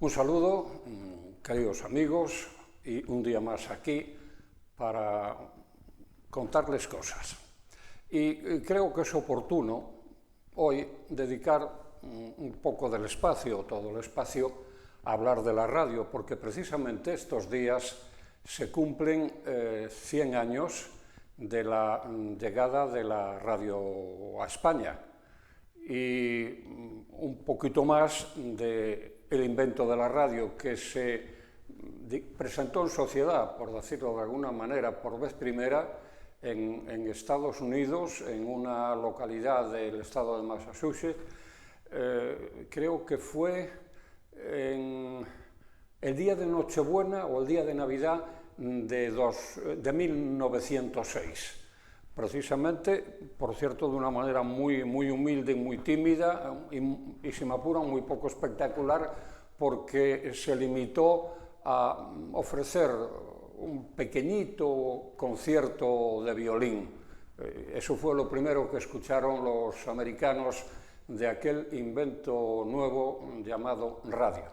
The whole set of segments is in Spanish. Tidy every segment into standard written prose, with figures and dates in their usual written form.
Un saludo, queridos amigos, y un día más aquí para contarles cosas. Y creo que es oportuno hoy dedicar un poco del espacio, todo el espacio, a hablar de la radio, porque precisamente estos días se cumplen 100 años de la llegada de la radio a España y un poquito más del invento de la radio, que se presentó en sociedad, por decirlo de alguna manera, por vez primera en Estados Unidos, en una localidad del estado de Massachusetts. Creo que fue en el día de Nochebuena o el día de Navidad de 1906. Precisamente, por cierto, de una manera muy humilde y muy tímida y si me apuran, muy poco espectacular, porque se limitó a ofrecer un pequeñito concierto de violín. Eso fue lo primero que escucharon los americanos de aquel invento nuevo llamado radio.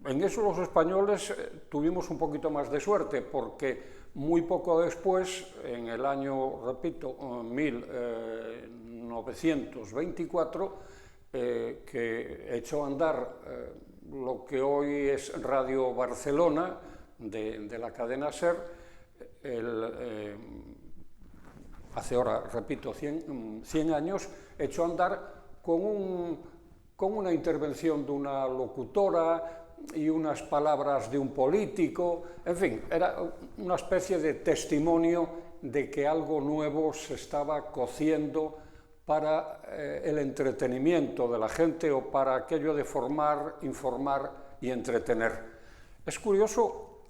En eso los españoles tuvimos un poquito más de suerte, porque muy poco después, en el año, repito, 1924, que echó a andar lo que hoy es Radio Barcelona, de la cadena SER, hace ahora, repito, 100 años, echó a andar con una intervención de una locutora y unas palabras de un político. En fin, era una especie de testimonio de que algo nuevo se estaba cociendo para el entretenimiento de la gente, o para aquello de formar, informar y entretener. Es curioso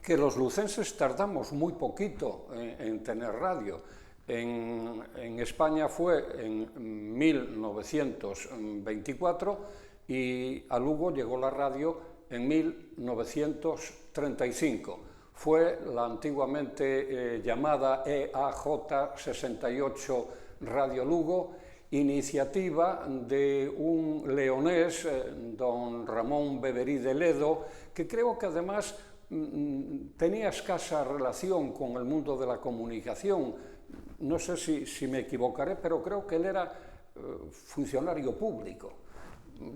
que los lucenses tardamos muy poquito en tener radio. En España fue en 1924 y a Lugo llegó la radio en 1935. Fue la antiguamente llamada EAJ 68 Radio Lugo, iniciativa de un leonés, don Ramón Beverí de Ledo, que creo que además tenía escasa relación con el mundo de la comunicación. No sé si me equivocaré, pero creo que él era funcionario público.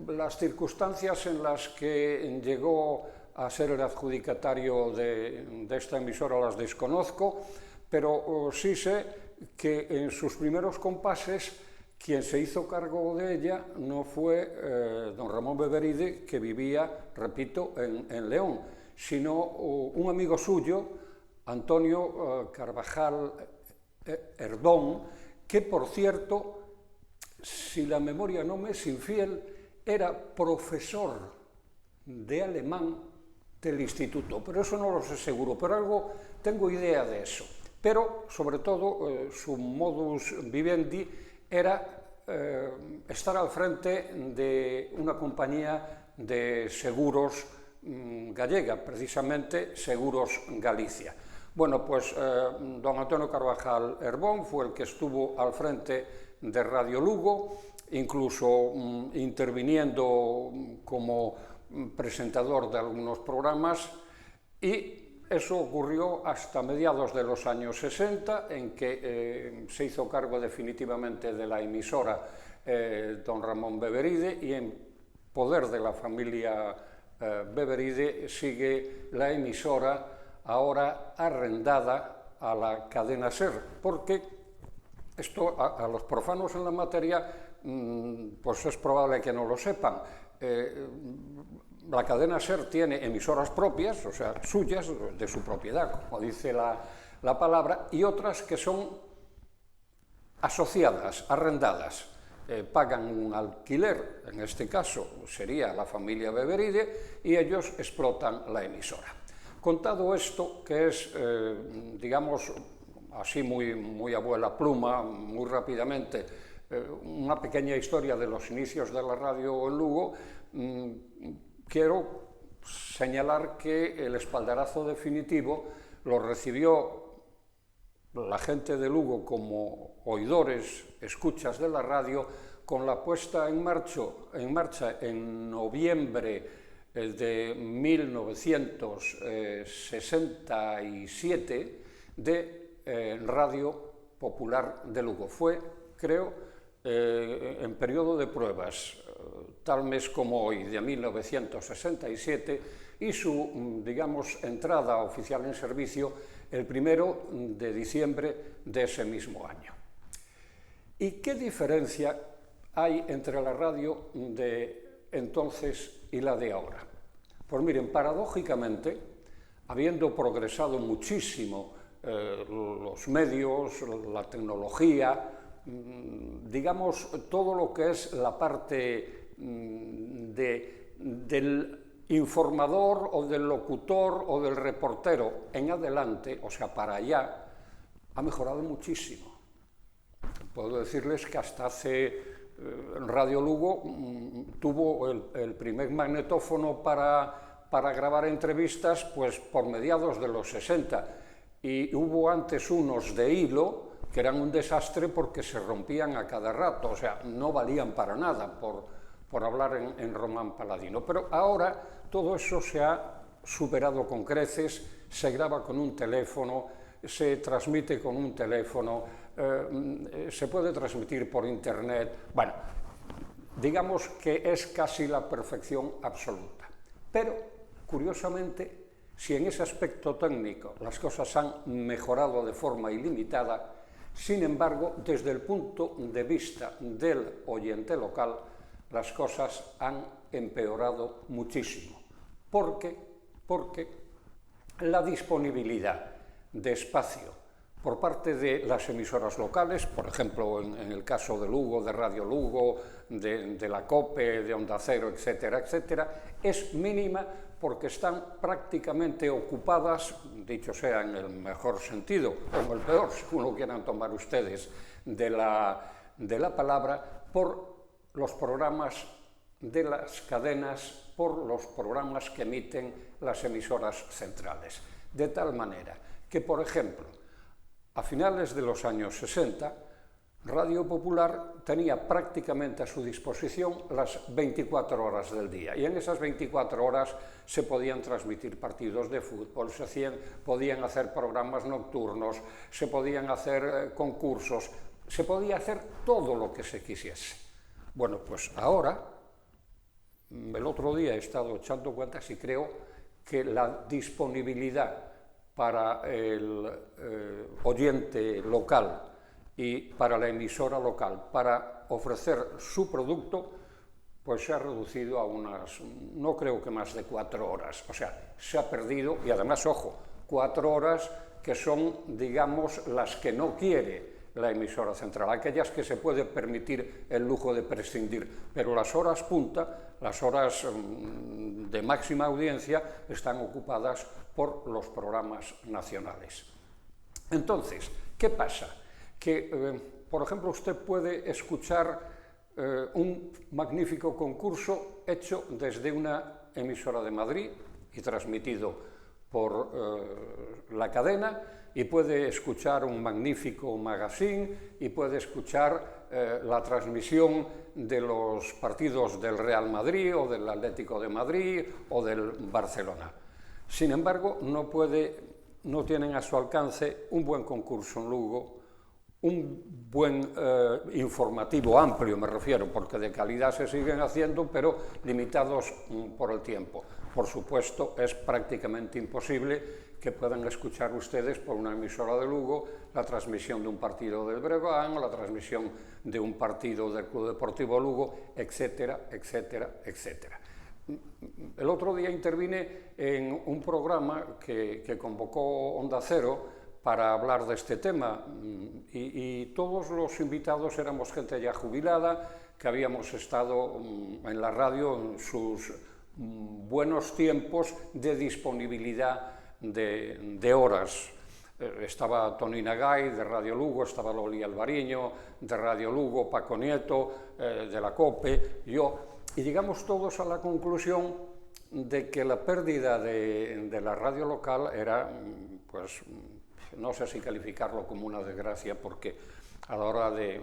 Las circunstancias en las que llegó a ser el adjudicatario de esta emisora las desconozco, pero sí sé que en sus primeros compases quien se hizo cargo de ella no fue don Ramón Beveride, que vivía, repito, en León, sino un amigo suyo, Antonio Carvajal Herdón, que, por cierto, si la memoria no me es infiel, era profesor de alemán del instituto, pero eso no lo sé seguro, pero algo tengo idea de eso. Pero, sobre todo, su modus vivendi era estar al frente de una compañía de seguros gallega, precisamente Seguros Galicia. Bueno, pues don Antonio Carvajal Herbón fue el que estuvo al frente de Radio Lugo, incluso interviniendo como presentador de algunos programas, y eso ocurrió hasta mediados de los años 60, en que se hizo cargo definitivamente de la emisora don Ramón Beveride, y en poder de la familia Beveride sigue la emisora, ahora arrendada a la cadena SER, porque esto a los profanos en la materia pues es probable que no lo sepan. La cadena SER tiene emisoras propias, o sea, suyas, de su propiedad, como dice la palabra, y otras que son asociadas, arrendadas. Pagan un alquiler, en este caso sería la familia Beveride, y ellos explotan la emisora. Contado esto, que es, digamos, así muy abuela pluma, muy rápidamente, una pequeña historia de los inicios de la radio en Lugo, quiero señalar que el espaldarazo definitivo lo recibió la gente de Lugo como oidores, escuchas de la radio, con la puesta en marcha en noviembre de 1967 de Radio Popular de Lugo. Fue, creo, en periodo de pruebas, tal mes como hoy, de 1967, y su, digamos, entrada oficial en servicio el 1 de diciembre de ese mismo año. ¿Y qué diferencia hay entre la radio de entonces y la de ahora? Pues miren, paradójicamente, habiendo progresado muchísimo los medios, la tecnología, digamos, todo lo que es la parte del informador o del locutor o del reportero en adelante, o sea, para allá, ha mejorado muchísimo. Puedo decirles que hasta hace Radio Lugo tuvo el primer magnetófono para grabar entrevistas pues por mediados de los 60, y hubo antes unos de hilo que eran un desastre porque se rompían a cada rato, o sea, no valían para nada por hablar en román paladino. Pero ahora todo eso se ha superado con creces, se graba con un teléfono, se transmite con un teléfono, se puede transmitir por internet. Bueno, digamos que es casi la perfección absoluta. Pero, curiosamente, si en ese aspecto técnico las cosas han mejorado de forma ilimitada, sin embargo, desde el punto de vista del oyente local, las cosas han empeorado muchísimo. Porque la disponibilidad de espacio por parte de las emisoras locales, por ejemplo, en el caso de Lugo, de Radio Lugo, de la COPE, de Onda Cero, etcétera, etcétera, es mínima porque están prácticamente ocupadas, dicho sea en el mejor sentido, o en el peor, según lo quieran tomar ustedes, de la palabra, por los programas de las cadenas, por los programas que emiten las emisoras centrales. De tal manera que, por ejemplo, a finales de los años 60, Radio Popular tenía prácticamente a su disposición las 24 horas del día, y en esas 24 horas se podían transmitir partidos de fútbol, podían hacer programas nocturnos, se podían hacer concursos, se podía hacer todo lo que se quisiese. Bueno, pues ahora, el otro día he estado echando cuentas y creo que la disponibilidad para el oyente local y para la emisora local para ofrecer su producto, pues se ha reducido a unas, no creo que más de 4 horas. O sea, se ha perdido, y además, ojo, 4 horas que son, digamos, las que no quiere la emisora central, aquellas que se puede permitir el lujo de prescindir, pero las horas punta, las horas de máxima audiencia, están ocupadas por los programas nacionales. Entonces, ¿qué pasa? Que, por ejemplo, usted puede escuchar un magnífico concurso hecho desde una emisora de Madrid y transmitido por la cadena, y puede escuchar un magnífico magazine y puede escuchar la transmisión de los partidos del Real Madrid o del Atlético de Madrid o del Barcelona. Sin embargo, no tienen a su alcance un buen concurso en Lugo, un buen informativo amplio, me refiero, porque de calidad se siguen haciendo, pero limitados por el tiempo. Por supuesto, es prácticamente imposible que puedan escuchar ustedes por una emisora de Lugo la transmisión de un partido del Breogán o la transmisión de un partido del Club Deportivo Lugo, etcétera, etcétera, etcétera. El otro día intervine en un programa que convocó Onda Cero para hablar de este tema, y todos los invitados éramos gente ya jubilada, que habíamos estado en la radio en sus buenos tiempos de disponibilidad de horas. Estaba Toni Nagay de Radio Lugo, estaba Loli Alvariño de Radio Lugo, Paco Nieto de la COPE, yo, y llegamos todos a la conclusión de que la pérdida de la radio local era, pues, no sé si calificarlo como una desgracia, porque a la hora de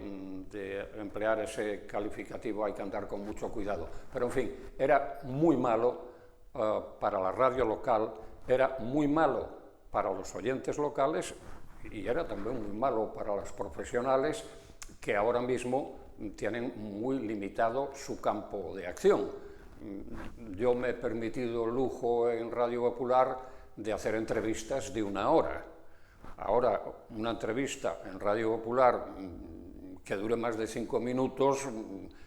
emplear ese calificativo hay que andar con mucho cuidado, pero en fin, era muy malo para la radio local era muy malo para los oyentes locales y era también muy malo para los profesionales que ahora mismo tienen muy limitado su campo de acción. Yo me he permitido el lujo en Radio Popular de hacer entrevistas de 1 hora. Ahora, una entrevista en Radio Popular que dure más de 5 minutos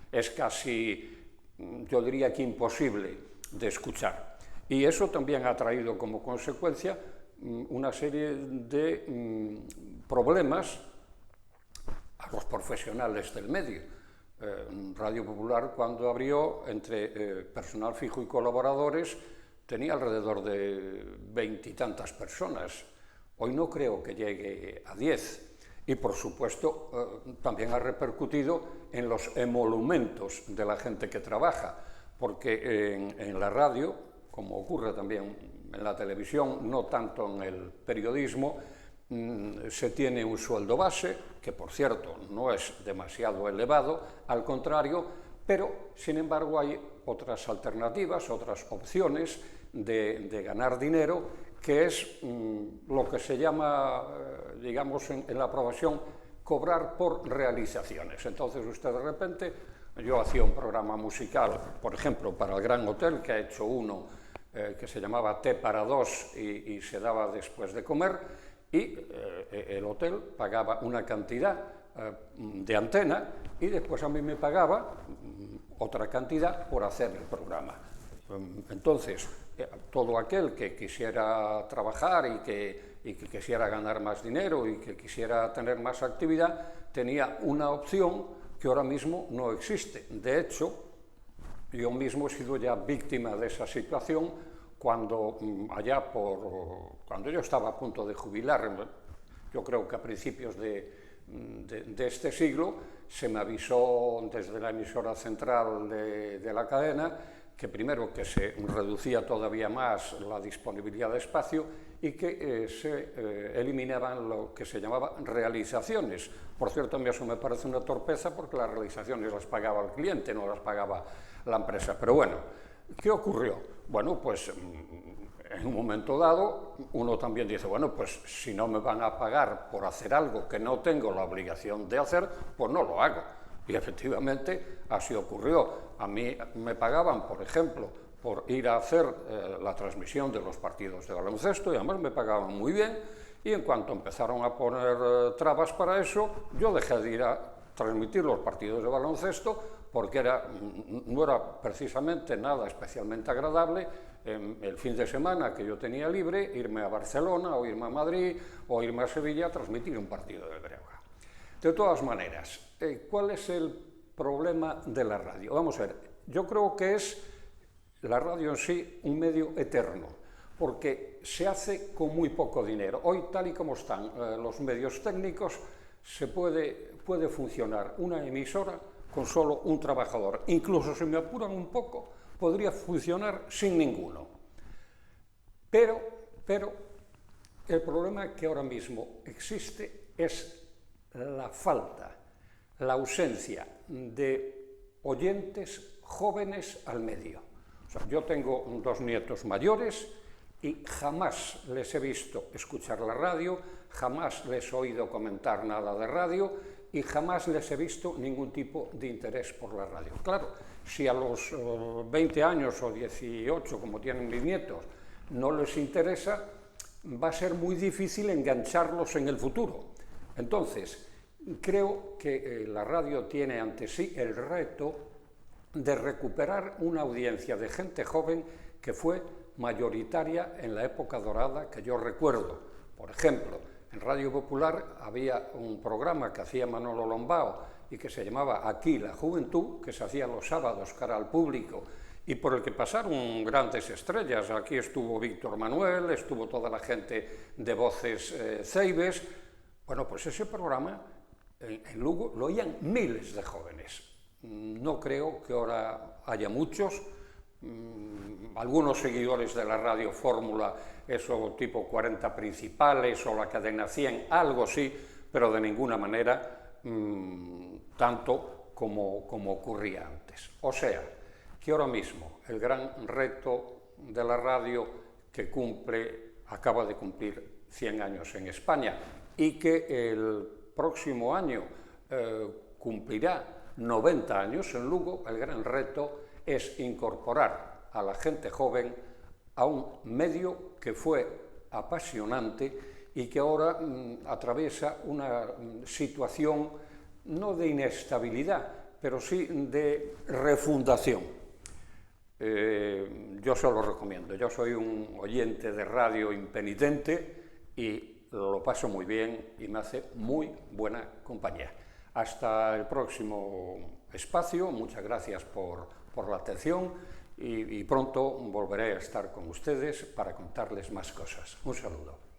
es casi, yo diría que imposible de escuchar. Y eso también ha traído como consecuencia una serie de problemas a los profesionales del medio. Radio Popular, cuando abrió, entre personal fijo y colaboradores, tenía alrededor de 20 y tantas personas. Hoy no creo que llegue a 10. Y, por supuesto, también ha repercutido en los emolumentos de la gente que trabaja, porque en la radio, como ocurre también en la televisión, no tanto en el periodismo, se tiene un sueldo base, que por cierto no es demasiado elevado, al contrario, pero sin embargo hay otras alternativas, otras opciones de ganar dinero, que es lo que se llama, digamos, en la profesión, cobrar por realizaciones. Entonces usted de repente, yo hacía un programa musical, por ejemplo, para el Gran Hotel, que ha hecho uno que se llamaba Té para dos y se daba después de comer, y el hotel pagaba una cantidad de antena y después a mí me pagaba otra cantidad por hacer el programa. Entonces, todo aquel que quisiera trabajar y que quisiera ganar más dinero y que quisiera tener más actividad, tenía una opción que ahora mismo no existe. De hecho, yo mismo he sido ya víctima de esa situación cuando cuando yo estaba a punto de jubilar, yo creo que a principios de este siglo, se me avisó desde la emisora central de la cadena que primero que se reducía todavía más la disponibilidad de espacio y que se eliminaban lo que se llamaba realizaciones. Por cierto, a mí eso me parece una torpeza porque las realizaciones las pagaba el cliente, no las pagaba la empresa. Pero bueno, ¿qué ocurrió? Bueno, pues en un momento dado uno también dice, bueno, pues si no me van a pagar por hacer algo que no tengo la obligación de hacer, pues no lo hago. Y efectivamente así ocurrió. A mí me pagaban, por ejemplo, por ir a hacer la transmisión de los partidos de baloncesto y además me pagaban muy bien y en cuanto empezaron a poner trabas para eso, yo dejé de ir a transmitir los partidos de baloncesto porque no era precisamente nada especialmente agradable el fin de semana que yo tenía libre, irme a Barcelona o irme a Madrid o irme a Sevilla a transmitir un partido de Breogán. De todas maneras, ¿cuál es el problema de la radio? Vamos a ver, yo creo que es la radio en sí un medio eterno, porque se hace con muy poco dinero. Hoy, tal y como están los medios técnicos, se puede funcionar una emisora con solo un trabajador. Incluso, si me apuran un poco, podría funcionar sin ninguno. Pero el problema que ahora mismo existe es la falta, la ausencia de oyentes jóvenes al medio. O sea, yo tengo 2 nietos mayores y jamás les he visto escuchar la radio, jamás les he oído comentar nada de radio y jamás les he visto ningún tipo de interés por la radio. Claro, si a los 20 años o 18, como tienen mis nietos, no les interesa, va a ser muy difícil engancharlos en el futuro. Entonces, creo que la radio tiene ante sí el reto de recuperar una audiencia de gente joven que fue mayoritaria en la época dorada que yo recuerdo. Por ejemplo, en Radio Popular había un programa que hacía Manolo Lombao y que se llamaba Aquí la Juventud, que se hacía los sábados cara al público y por el que pasaron grandes estrellas. Aquí estuvo Víctor Manuel, estuvo toda la gente de Voces Ceibes. Bueno, pues ese programa en Lugo lo oían miles de jóvenes. No creo que ahora haya muchos. Algunos seguidores de la radio Fórmula, eso tipo 40 principales o la cadena 100, algo sí, pero de ninguna manera tanto como ocurría antes. O sea, que ahora mismo el gran reto de la radio que acaba de cumplir 100 años en España y que el próximo año cumplirá 90 años en Lugo. El gran reto es incorporar a la gente joven a un medio que fue apasionante y que ahora atraviesa una situación no de inestabilidad, pero sí de refundación. Yo se lo recomiendo. Yo soy un oyente de radio impenitente y lo paso muy bien y me hace muy buena compañía. Hasta el próximo espacio. Muchas gracias por la atención y pronto volveré a estar con ustedes para contarles más cosas. Un saludo.